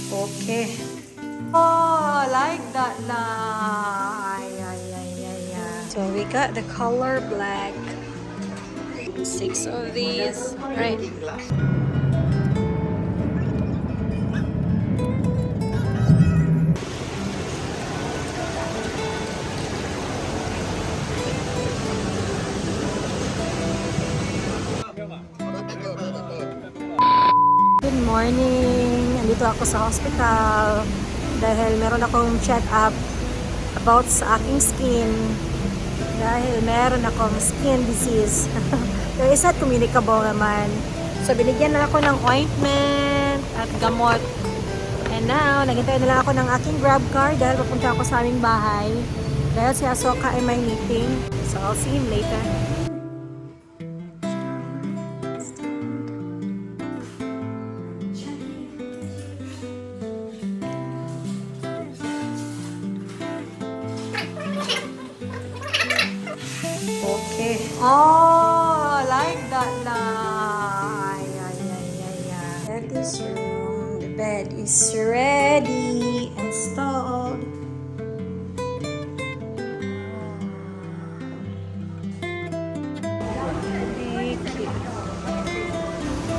Okay. Oh, like that na. So we got the color black. 6 of these. Right. Good morning. Andito ako sa hospital dahil meron akong check-up about sa aking skin. Dahil meron akong skin disease. Pero isa communicable naman. So binigyan na ako ng ointment at gamot. And now, naghintay na lang ako ng aking grab car dahil papunta ako sa aming bahay. Dahil si Asoka ay may meeting. So I'll see him later. Okay. Oh, like that na. That is room. The bed is ready, installed.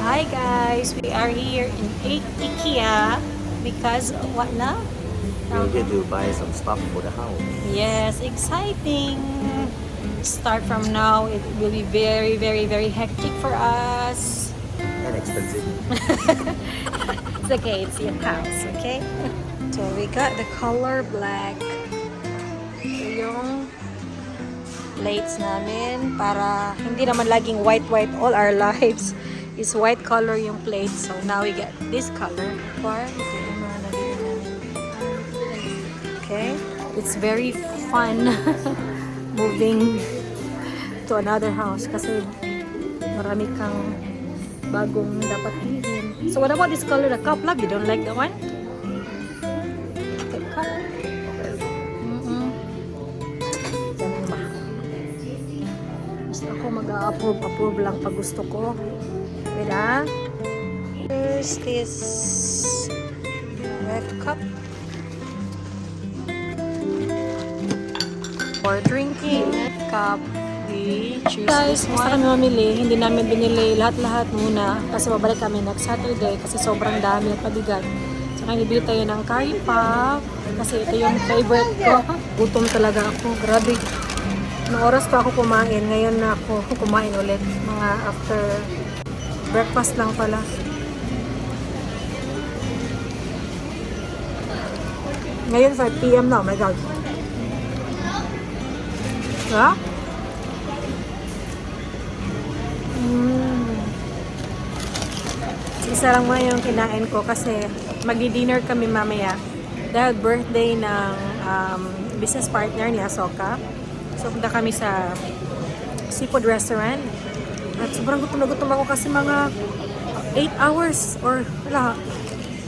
Hi guys, we are here in IKEA because what now? We're here to buy some stuff for the house. Yes, exciting. Start from now, it will be very, very, very hectic for us. And expensive. It's okay, it's your house, okay? So we got the color black. Ito yung plates namin para hindi naman laging white all our lives. Is white color yung plate. So now we get this color. Okay? It's very fun moving to another house kasi marami kang bagong dapat bilhin. So what about this color, the cup love? You don't like that one? Okay, cup. Ganun ba? Gusto ako mag-approve lang pag gusto ko. Wait ah. Here's this red cup. For drinking cup, we choose this one. Guys, kami mamili. Hindi namin binili lahat-lahat muna kasi babalik kami next Saturday kasi sobrang dami at pabigat. So, bibili tayo ng curry puff kasi ito yung favorite ko. Gutom talaga ako. Grabe. Anong oras pa ako kumain? Ngayon na ako kumain ulit. Mga after breakfast lang pala. Ngayon 5 PM na. Oh my God. Ha? Isa lang muna yung kinain ko kasi magdi-dinner kami mamaya dahil birthday ng business partner ni Asoka. So punta kami sa seafood restaurant at sobrang gutom na gutom ako kasi mga 8 hours or wala.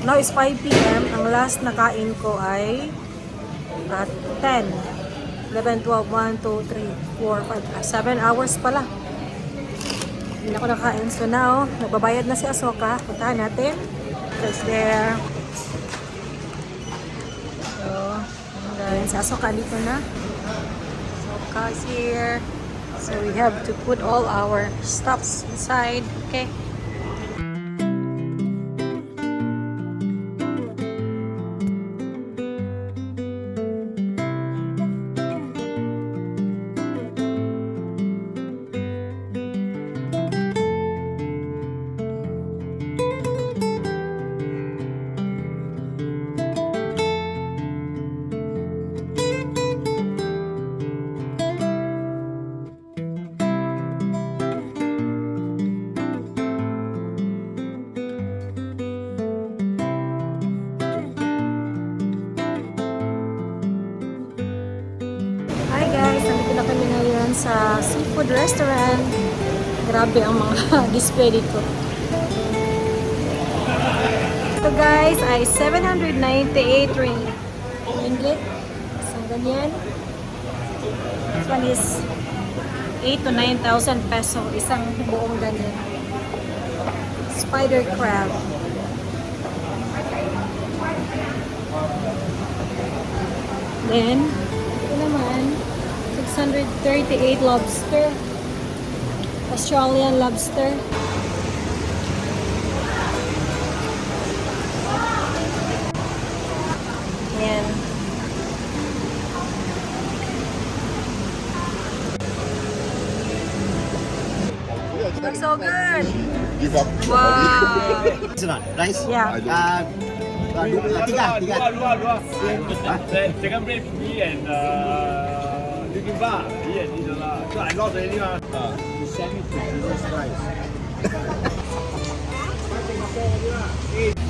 Now is 5 PM. Ang last na kain ko ay at 10. 11, 12, 1, 2, 3, 4, 5, 7 hours pala. Hindi na ako nakain. So now, nagbabayad na si Asoka. Puntahan natin. Just there. So, si Asoka dito na. Asoka's here. So we have to put all our stuffs inside. Okay. Hi guys, nandito na kami ngayon sa seafood restaurant. Grabe ang mga display dito. Ito guys ay 798 ringgit. Isang ganyan. This one is 8 to 9,000 peso. Isang buong ganyan. Spider crab. Then, ito naman, 638 lobster. Australian lobster. Ayan. Looks so good. Give up. Wow. It's not nice. Yeah. Tiga. Second place me and Linkin Park, me and this lah. So I lost already mah. You send me to Jesus Christ.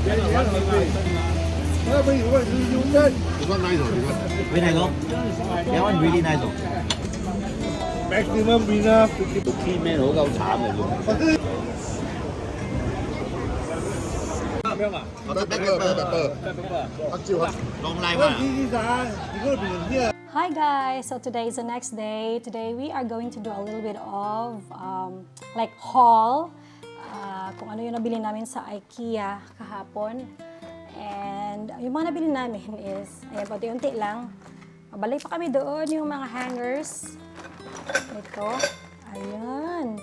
This one nice or this one? Very nice, oh. That one really nice, oh. Maximum winner 50. 讀 key man 好夠慘嘅喎。咩啊？ Pepper. 黑椒黑。 Long life 啊！ Hi guys! So today is the next day. Today we are going to do a little bit of like haul. Kung ano yung nabili namin sa IKEA kahapon. And yung mga nabili namin is, ayan, paunti-unti lang. Mabalik pa kami doon yung mga hangers. Ito. Ayan.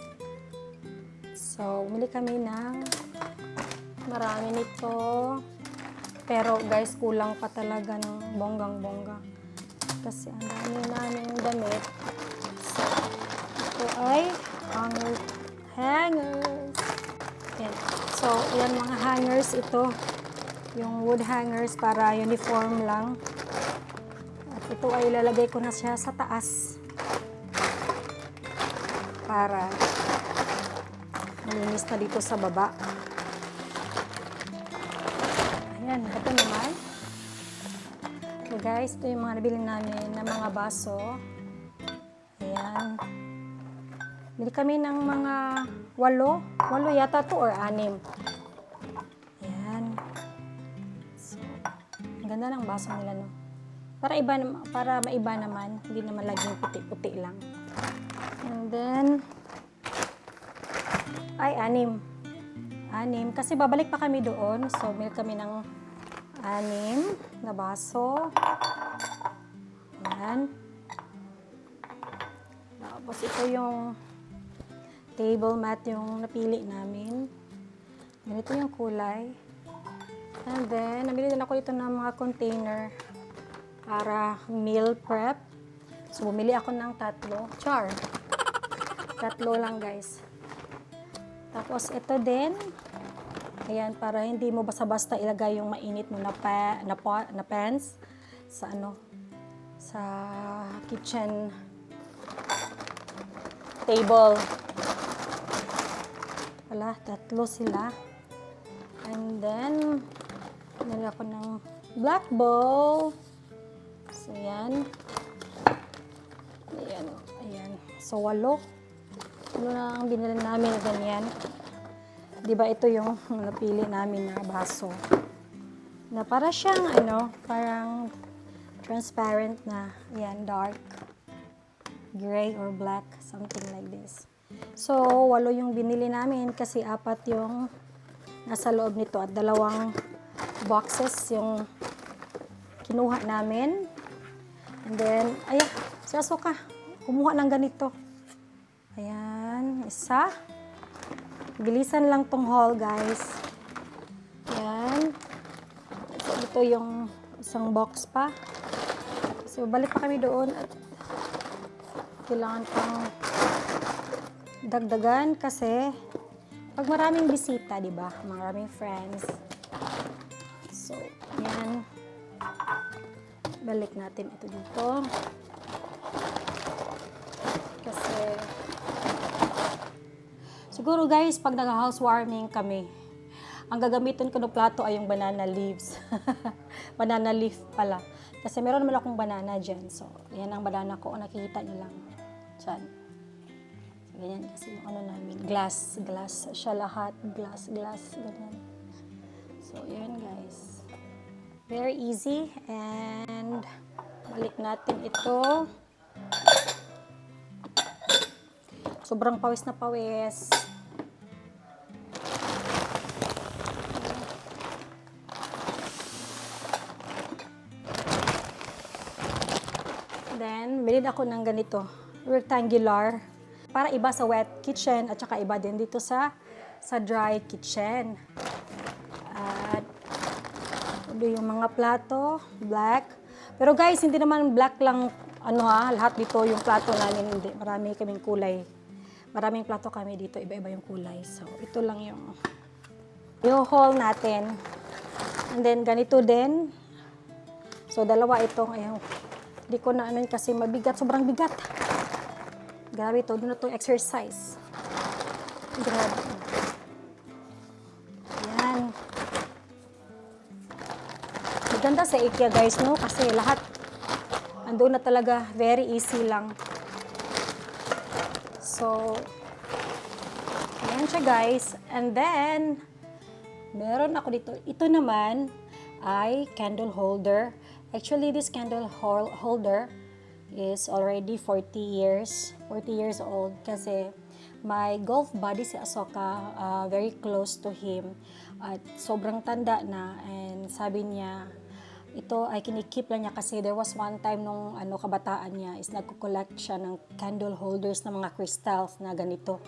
So, umili kami ng marami nito. Pero guys, kulang pa talaga ng bonggang-bongga. Kasi ang dami namin damit. So, ito ay hangers. Yan. So, yan mga hangers ito. Yung wood hangers para uniform lang. At ito ay ilalagay ko na siya sa taas. Para malinis na dito sa baba. Ayan, ito naman. So guys, ito yung mga nabili namin na mga baso. Ayan. Bili kami ng mga 8 yata to or 6. Ayan. So, ang ganda ng baso nila, no? Para maiba naman, hindi naman laging puti-puti lang. And then, ay 6. Kasi babalik pa kami doon. So, may kami ng 6 na baso. Ayan. Tapos ito yung table mat yung napili namin. Ganito yung kulay. And then, nabili din ako ito ng mga container para meal prep. So, bumili ako ng 3. 3 lang, guys. Tapos, ito din. Ayan, para hindi mo basta-basta ilagay yung mainit mo na pans sa sa kitchen table. Wala, 3 sila. And then, nila ko ng black bowl. So, ayan. Ayan. So, 8. Ano na ang binili namin na ganyan. Diba ito yung napili namin na baso. Na para siyang, parang transparent na. Ayan, dark. Gray or black. Something like this. So, 8 yung binili namin kasi 4 yung nasa loob nito at 2 boxes yung kinuha namin. And then, ayan, si Asuka, kumuha ng ganito. Ayan, isa. Bilisan lang tong haul, guys. Ayan. So, ito yung isang box pa. So, balik pa kami doon at kailangan pang dagdagan kasi pag maraming bisita, di ba? Maraming friends. So, yan. Balik natin ito dito. Kasi, siguro guys, pag nag-housewarming kami, ang gagamitin ko ng plato ay yung banana leaves. Banana leaf pala. Kasi meron naman akong banana dyan. So, yan ang banana ko. Nakikita nyo lang. Diyan. Ganyan kasi yung namin. Glass siya lahat. Glass. Ganyan. So, yun guys. Very easy. And, balik natin ito. Sobrang pawis na pawis. then, bilhin ako ng ganito, rectangular, para iba sa wet kitchen at saka iba din dito sa dry kitchen. At ito yung mga plato, black. Pero guys, hindi naman black lang, lahat dito yung plato namin, hindi. Marami kaming kulay. Maraming plato kami dito, iba-iba yung kulay. So, ito lang yung haul natin. And then, ganito din. So, dalawa ito. Ayun. Hindi ko na kasi mabigat. Sobrang bigat. Grabe ito. Doon na ito exercise. Grabe. Ayan. Maganda sa IKEA guys, no? Kasi lahat andun na talaga. Very easy lang. So, ayan siya guys. And then, meron ako dito. Ito naman ay candle holder. Actually, this candle holder is already 40 years old kasi my golf buddy si Asoka, very close to him at sobrang tanda na, and sabi niya ito ay kinikip lang niya kasi there was one time nung kabataan niya is nagko-collect siya ng candle holders ng mga crystals na ganito.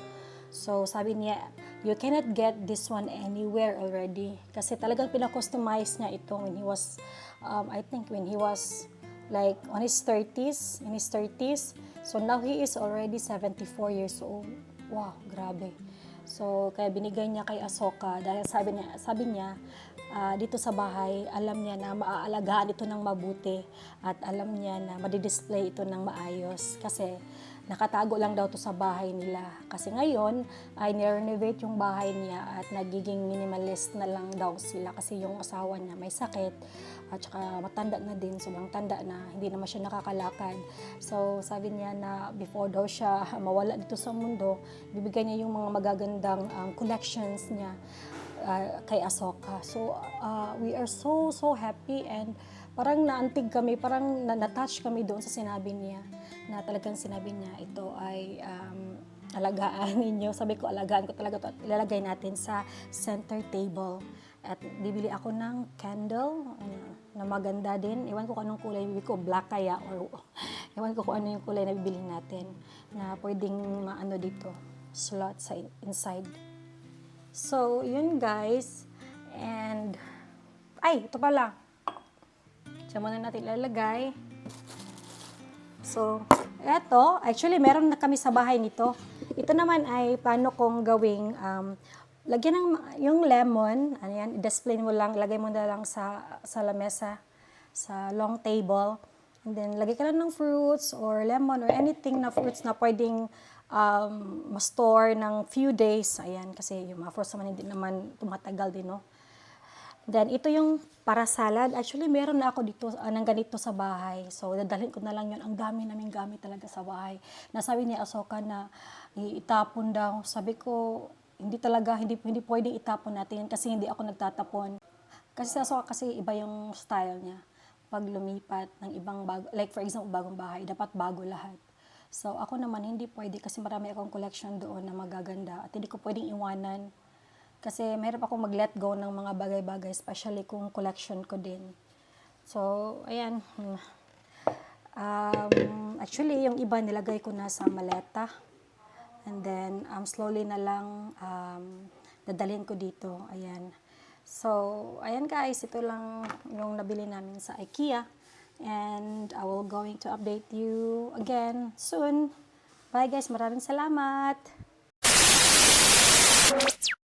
So, sabi niya, you cannot get this one anywhere already. Kasi talagang pinakustomize niya ito when he was, I think when he was like in his 30s. So, now he is already 74 years old. Wow, grabe. So, kaya binigay niya kay Asoka dahil sabi niya dito sa bahay, alam niya na maaalagaan ito ng mabuti at alam niya na madidisplay ito ng maayos kasi nakatago lang daw to sa bahay nila. Kasi ngayon ay nirenovate yung bahay niya at nagiging minimalist na lang daw sila kasi yung asawa niya may sakit at saka matanda na din, sobrang tanda na, hindi naman siya nakakalakad. So sabi niya na before daw siya mawala dito sa mundo, bibigyan niya yung mga magagandang collections niya kay Asoka. So we are so happy and parang naantig kami, parang na-touch kami doon sa sinabi niya na talagang sinabi niya ito ay alagaan ninyo. Sabi ko, alagaan ko talaga ito at ilalagay natin sa center table. At bibili ako ng candle na maganda din. Iwan ko kung anong kulay bibili ko, black kaya or iwan ko kung ano yung kulay na bibili natin na pwedeng maano dito, slot sa inside. So, yun guys. And, ito pala. Diyan muna natin ilalagay. So, eto, actually, meron na kami sa bahay nito. Ito naman ay paano kong gawing, lagyan ng yung lemon, i-display mo lang, lagay mo na lang sa lamesa, sa long table. And then, lagay ka lang ng fruits or lemon or anything na fruits na pwedeng ma-store ng few days. Ayan, kasi yung mga fruits naman hindi naman tumatagal din, no? Then, ito yung para salad. Actually, meron na ako dito ng ganito sa bahay. So, dadalhin ko na lang yun. Ang dami naming gamit talaga sa bahay. Nasabi ni Asoka na itapon daw. Sabi ko, hindi pwedeng itapon natin kasi hindi ako nagtatapon. Kasi sa Asoka kasi iba yung style niya. Pag lumipat ng ibang bago, like for example, bagong bahay, dapat bago lahat. So, ako naman hindi pwede kasi marami akong collection doon na magaganda at hindi ko pwedeng iwanan. Kasi mahirap akong mag-let go ng mga bagay-bagay, especially kung collection ko din. So, ayan. Actually, yung iba nilagay ko na sa maleta. And then, slowly na lang dadalhin ko dito. Ayan. So, ayan guys, ito lang yung nabili namin sa IKEA. And I will going to update you again soon. Bye guys, maraming salamat!